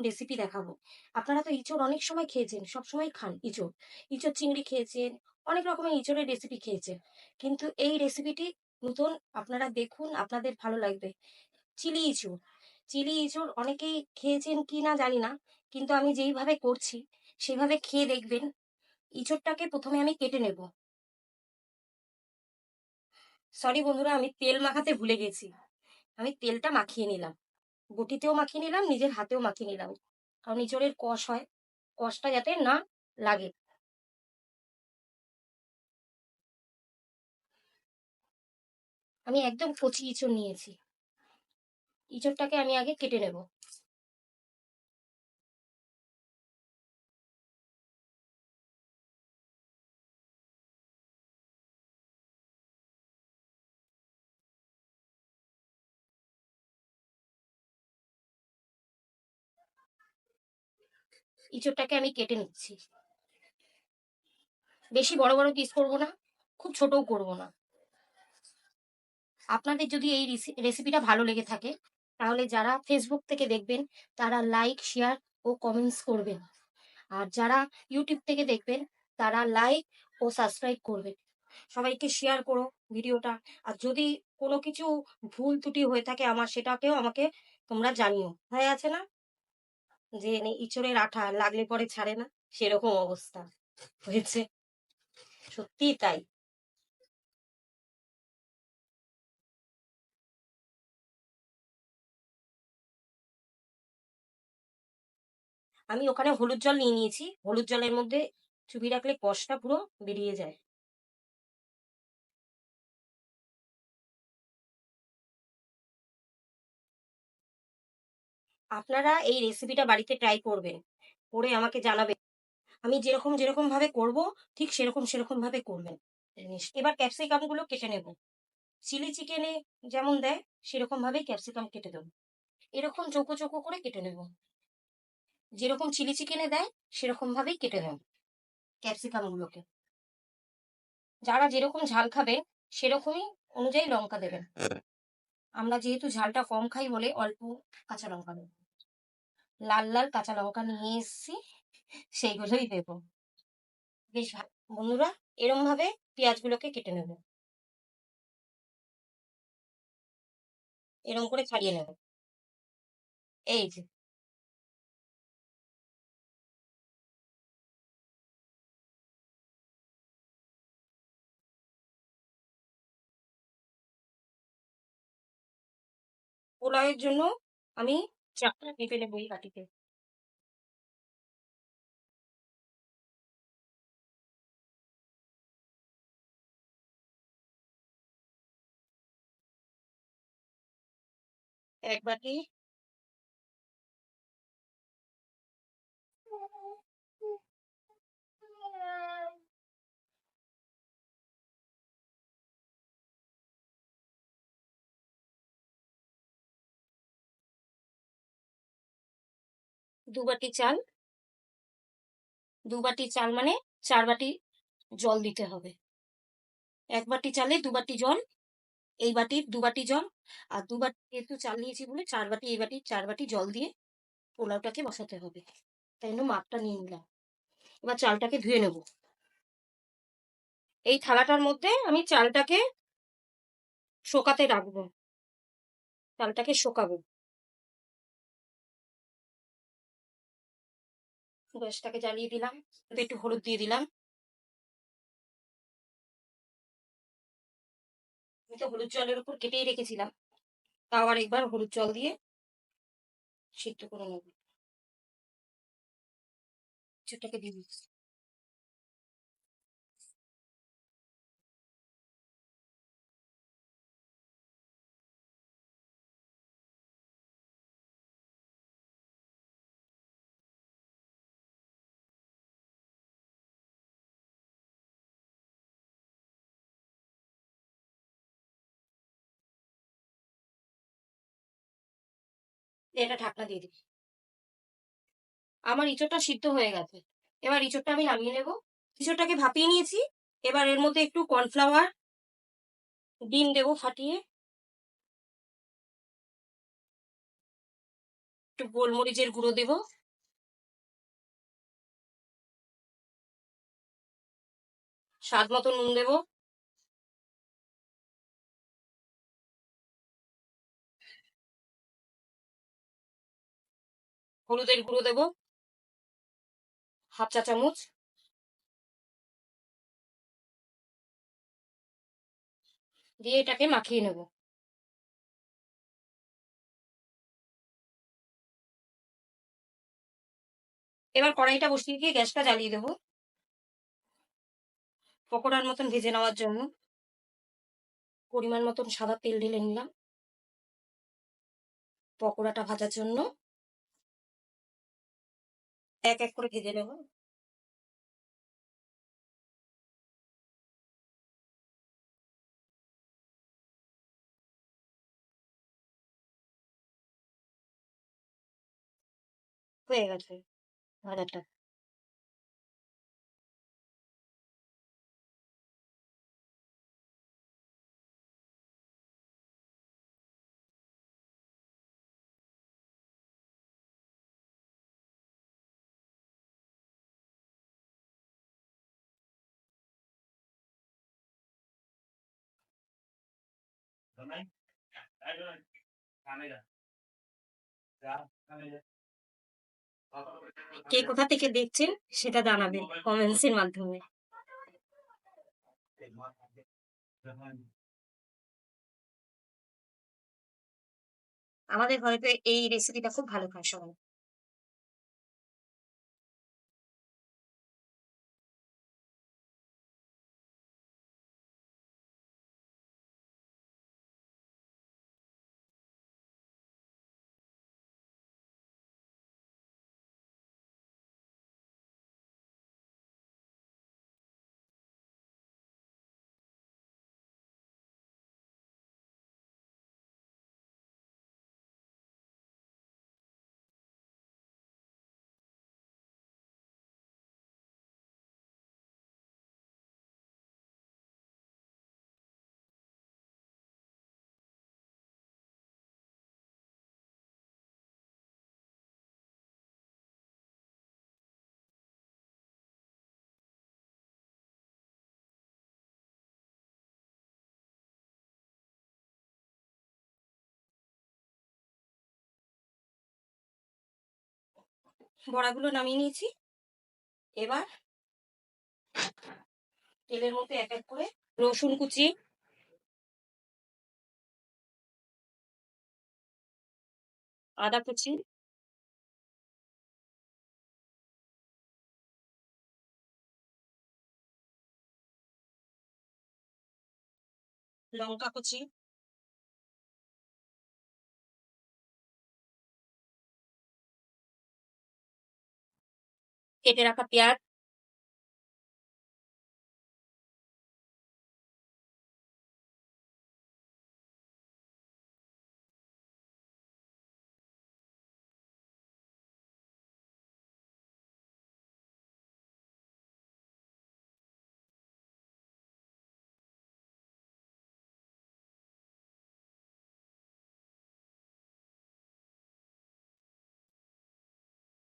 Recipe দেখাবো। আপনারা তো ইঁচড় অনেক সময় খেয়েছেন, সবসময় খান ইঁচড়। ইঁচড় চিংড়ি খেয়েছেন, অনেক রকমের ইঁচড়ের রেসিপি খেয়েছেন। কিন্তু এই রেসিপিটি নতুন, আপনারা দেখুন, আপনাদের ভালো লাগবে। চিলি ইঁচড়। চিলি ইঁচড় অনেকেই খেয়েছেন কিনা জানি না। কিন্তু আমি যেইভাবে করছি, সেভাবে খেয়ে দেখবেন। ইঁচড়টাকে ১ম এ আমি কেটে নেব। সরি বন্ধুরা, আমি তেল মাখাতে ভুলে গেছি। আমি তেলটা মাখিয়ে নিলাম। বটিতেও মাখিয়ে নিলাম, নিজের হাতেও মাখিয়ে নিলাম। কারণ এঁচোড়ের কষ হয়, কষটা যাতে না লাগে। আমি একদম কচি এঁচোড় নিয়েছি। এঁচোড়টাকে আমি আগে কেটে নেব। এঁচোড়টাকে আমি কেটে নিচ্ছি। বেশি বড় বড় পিস করব না, খুব ছোটও করব না। আপনাদের যদি এই রেসিপিটা ভালো লেগে থাকে, তাহলে যারা ফেসবুক থেকে দেখবেন তারা লাইক, শেয়ার ও কমেন্টস করবেন। আর যারা ইউটিউব থেকে দেখবেন তারা লাইক ও সাবস্ক্রাইব করবেন। সবাইকে শেয়ার করো ভিডিওটা। আর যদি কোনো কিছু ভুল ত্রুটি হয়ে থাকে আমার, সেটাকেও আমাকে তোমরা জানিও। হয়ে আছে না, যে ইঁচড়ের আঠা লাগলে পরে ছাড়ে না, সেরকম অবস্থা হয়েছে। সত্যিই তাই। আমি ওখানে হলুদ জল নিয়ে নিয়েছি, হলুদ জলের মধ্যে চুবিয়ে রাখলে কষটা পুরো বেরিয়ে যায়। আপনারা এই রেসিপিটা বাড়িতে ট্রাই করবেন, করে আমাকে জানাবেন। আমি যেরকম যেরকম ভাবে করব, ঠিক সেরকম সেরকম ভাবে করবেন জিনিস। এবার ক্যাপসিকাম গুলো কেটে নেব। চিলি চিকেনে যেমন দেয়, সেরকম ভাবে ক্যাপসিকাম কেটে দেবো। এরকম চৌকো চৌকো করে কেটে নেব। যেরকম চিলি চিকেনে দেয়, সেরকম ভাবেই কেটে নেব ক্যাপসিকাম গুলোকে। যারা যেরকম ঝাল খাবে, সেরকমই অনুযায়ী লঙ্কা দেবেন। আমরা যেহেতু ঝালটা কম খাই বলে অল্প কাঁচা লঙ্কা দেবো। লাল লাল কাঁচা লঙ্কা নিয়ে এসেছি, সেইগুলোই দেবো। বেশ বন্ধুরা, এরম ভাবে পেঁয়াজগুলোকে কেটে নেব। এরম করে ছাড়িয়ে নেব। এই যে, পোলাওয়ের জন্য আমি চারটা পেঁপে নেবো এই বাটিতে। এক বাটি, দু বাটি চাল। দু বাটি চাল মানে 4 বাটি জল দিতে হবে। এক বাটি চালে 2 বাটি জল। এই বাটির 2 বাটি জল। আর 2 বাটি যেহেতু চাল নিয়েছি বলে 4 বাটি, এই বাটির 4 বাটি জল দিয়ে পোলাওটাকে বসাতে হবে। তাই জন্য মাপটা নিয়ে নিলাম। এবার চালটাকে ধুয়ে নেব। এই থালাটার মধ্যে আমি চালটাকে শোকাতে রাখবো। চালটাকে শোকাবো। গ্যাসটাকে জ্বালিয়ে দিলাম, একটু হলুদ দিয়ে দিলাম। আমি তো হলুদ জলের উপর কেটেই রেখেছিলাম, তাও আর একবার হলুদ জল দিয়ে সিদ্ধ করে নেব। কিছুটাকে দিয়ে দিচ্ছি। এটা ঢাকনা দিয়ে দিই। আমার ইঁচড়টা সিদ্ধ হয়ে গেছে। এবার ইঁচড়টা আমি নামিয়ে নেব। ইঁচড়টাকে ভাপিয়ে নিয়েছি। এবার এর মধ্যে একটু কর্নফ্লাওয়ার, ডিম দেবো ফাটিয়ে, একটু গোলমরিচের গুঁড়ো দেব, স্বাদ মতো নুন দেব, হলুদের গুঁড়ো দেব 1/2 চা চামচ, দিয়ে এটাকে মাখিয়ে নেব। এবার কড়াইটা বসিয়ে দিয়ে গ্যাসটা জ্বালিয়ে দেবো পকোড়ার মতন ভেজে নেওয়ার জন্য। পরিমাণ মতন সাদা তেল ঢেলে নিলাম পকোড়াটা ভাজার জন্য। এক এক করে ভেজে নেব। হয়ে গেছে ভাজাটা। কে কোথা থেকে দেখছেন সেটা জানাবেন কমেন্টস এর মাধ্যমে। আমাদের ঘরে তো এই রেসিপিটা খুব ভালো খায় সবাই। বড়াগুলো নামিয়ে নিয়েছি। এবার তেলের মধ্যে এক এক করে রসুন কুচি, আদা কুচি, লঙ্কা কুচি, কেটে রাখা পেঁয়াজ,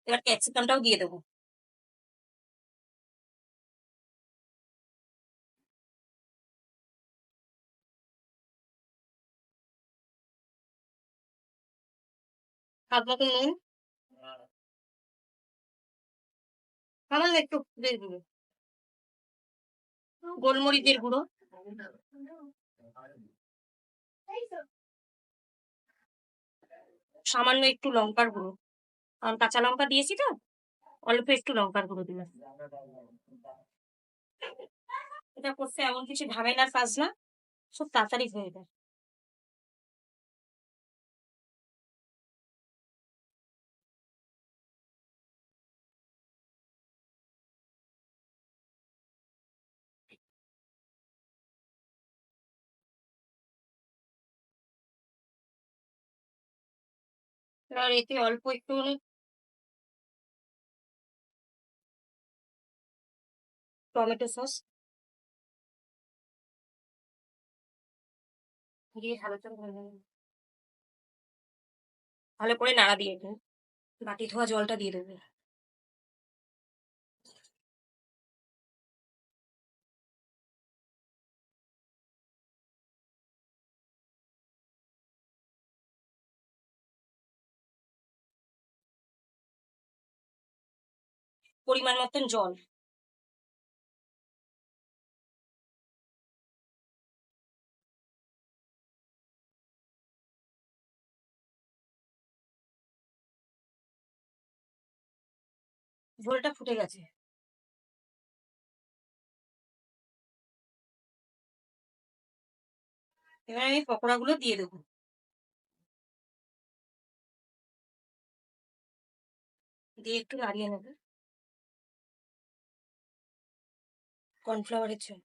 এবার ক্যাপসিকামটাও দিয়ে দেবো। স্বাদ মতো নুন, সামান্য একটু হলুদের গুঁড়ো, গোলমরিচের গুঁড়ো, সামান্য একটু লঙ্কার গুঁড়ো, কারণ কাঁচা লঙ্কা দিয়েছি তো অল্প একটু লঙ্কার গুঁড়ো দিলাম। এটা করতে এমন কিছু ঝামেলার কাজ না, খুব তাড়াতাড়ি হয়ে যায়। এবার এতে অল্প একটু টমেটো সস দিয়ে ভালো করে নাড়া দিয়ে দিন। বাটি ধোয়া জলটা দিয়ে দেবো। পরিমাণ মতন জল। ঝোলটা ফুটে গেছে। এবার আমি পকোড়াগুলো দিয়ে দেবো। দিয়ে একটু নাড়িয়ে নেবো। কর্নফ্লাওয়ারের জন্য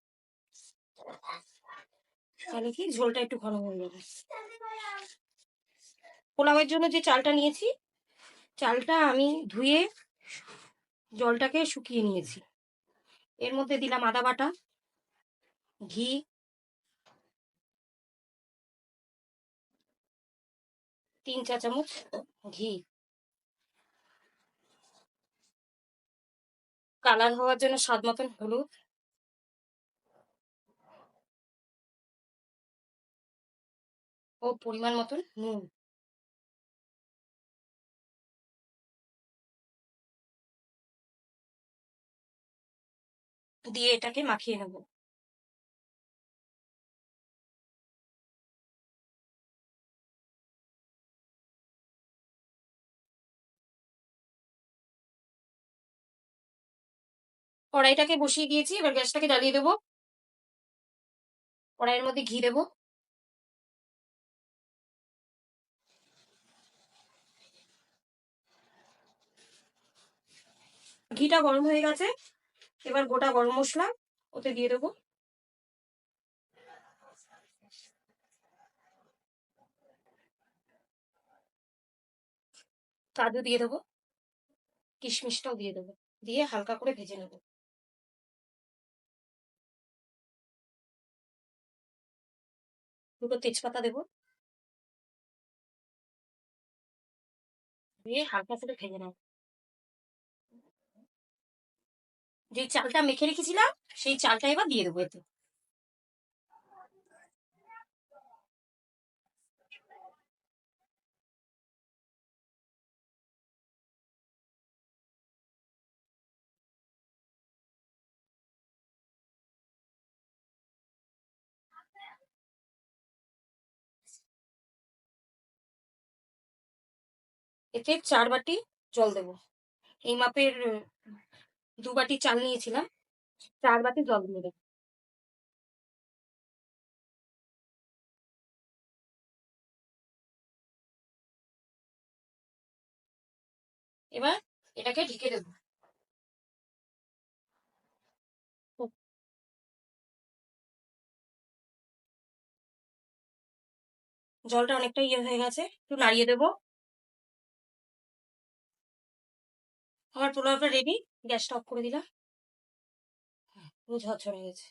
তাহলে কি ঝোলটা একটু ঘন হয়ে যাবে। পোলাওয়ের জন্য যে চালটা নিয়েছি, চালটা আমি ধুয়ে জলটাকে শুকিয়ে নিয়েছি। এর মধ্যে দিলাম আদা বাটা, ঘি, 3 চা চামচ ঘি, কালার হওয়ার জন্য স্বাদ মতন হলুদ, ও পরিমাণ মতন নুন। দিয়ে এটাকে মাখিয়ে নেব। কড়াইটাকে বসিয়ে দিয়েছি, এবার গ্যাসটাকে জ্বালিয়ে দেবো। কড়াইয়ের মধ্যে ঘি দেবো। ঘিটা গরম হয়ে গেছে, এবার গোটা গরম মশলা ওতে দিয়ে দেবো। কাজু দিয়ে দেবো, কিশমিশটাও দিয়ে দেবো। দিয়ে হালকা করে ভেজে নেবো। দুটো তেজপাতা দেবো, দিয়ে হালকা করে ভেজে নেবো। যে চালটা মেখে রেখেছিলাম সেই চালটা এবার দিয়ে দেবো এতে। এতে 4 বাটি জল দেবো। এই মাপের 2 বাটি চাল নিয়েছিলাম, 4 বাটি জল দিয়ে দেবো। এবার এটাকে ঢেকে দেবো। জলটা অনেকটা ইয়ে হয়ে গেছে, একটু নাড়িয়ে দেবো। আমার পোলাওটা রেডি। গ্যাসটা অফ করে দিলাম। পুরো ঝরঝরে গেছে।